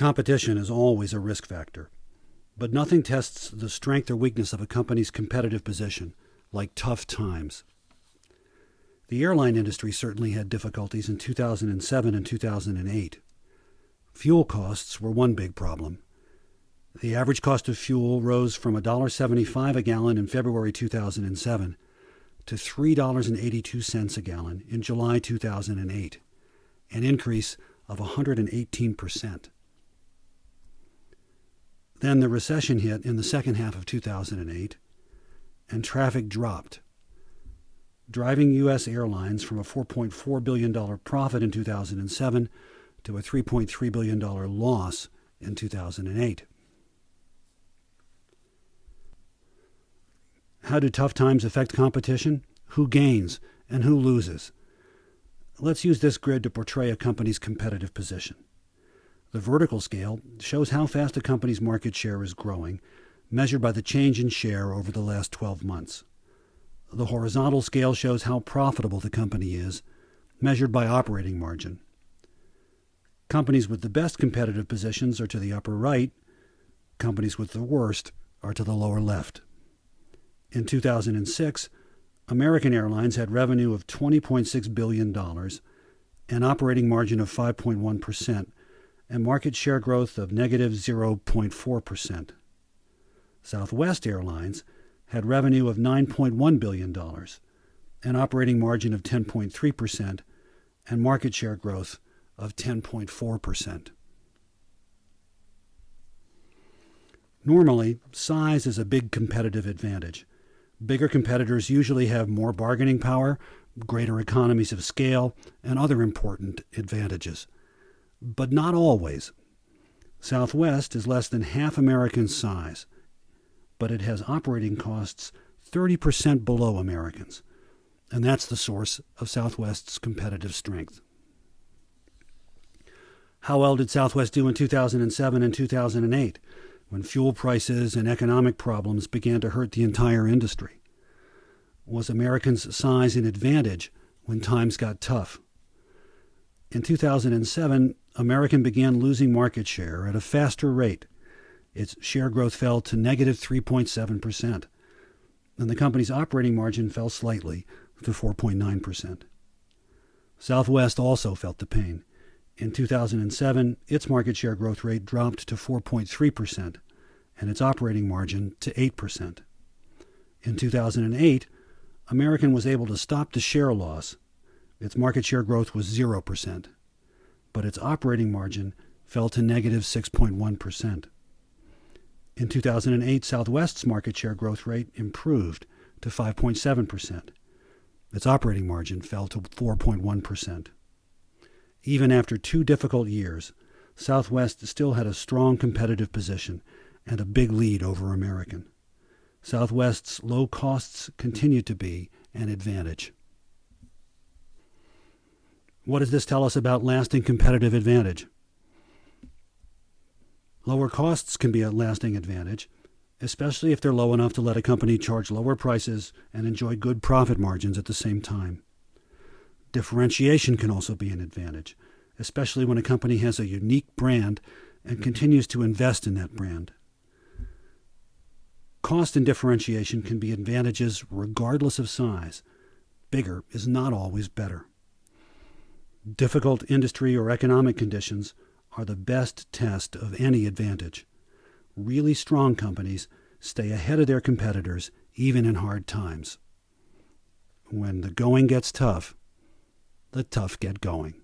Competition is always a risk factor, but nothing tests the strength or weakness of a company's competitive position like tough times. The airline industry certainly had difficulties in 2007 and 2008. Fuel costs were one big problem. The average cost of fuel rose from $1.75 a gallon in February 2007 to $3.82 a gallon in July 2008, an increase of 118%. Then the recession hit in the second half of 2008, and traffic dropped, driving U.S. airlines from a $4.4 billion profit in 2007 to a $3.3 billion loss in 2008. How do tough times affect competition? Who gains and who loses? Let's use this grid to portray a company's competitive position. The vertical scale shows how fast a company's market share is growing, measured by the change in share over the last 12 months. The horizontal scale shows how profitable the company is, measured by operating margin. Companies with the best competitive positions are to the upper right. Companies with the worst are to the lower left. In 2006, American Airlines had revenue of $20.6 billion, an operating margin of 5.1%, and market share growth of negative 0.4%. Southwest Airlines had revenue of $9.1 billion, an operating margin of 10.3%, and market share growth of 10.4%. Normally, size is a big competitive advantage. Bigger competitors usually have more bargaining power, greater economies of scale, and other important advantages. But not always. Southwest is less than half Americans' size, but it has operating costs 30% below Americans, and that's the source of Southwest's competitive strength. How well did Southwest do in 2007 and 2008, when fuel prices and economic problems began to hurt the entire industry? Was Americans' size an advantage when times got tough? In 2007, American began losing market share at a faster rate. Its share growth fell to negative 3.7%, and the company's operating margin fell slightly to 4.9%. Southwest also felt the pain. In 2007, its market share growth rate dropped to 4.3%, and its operating margin to 8%. In 2008, American was able to stop the share loss. Its market share growth was 0%, but its operating margin fell to negative 6.1%. In 2008, Southwest's market share growth rate improved to 5.7%. Its operating margin fell to 4.1%. Even after 2 difficult years, Southwest still had a strong competitive position and a big lead over American. Southwest's low costs continued to be an advantage. What does this tell us about lasting competitive advantage? Lower costs can be a lasting advantage, especially if they're low enough to let a company charge lower prices and enjoy good profit margins at the same time. Differentiation can also be an advantage, especially when a company has a unique brand and continues to invest in that brand. Cost and differentiation can be advantages regardless of size. Bigger is not always better. Difficult industry or economic conditions are the best test of any advantage. Really strong companies stay ahead of their competitors even in hard times. When the going gets tough, the tough get going.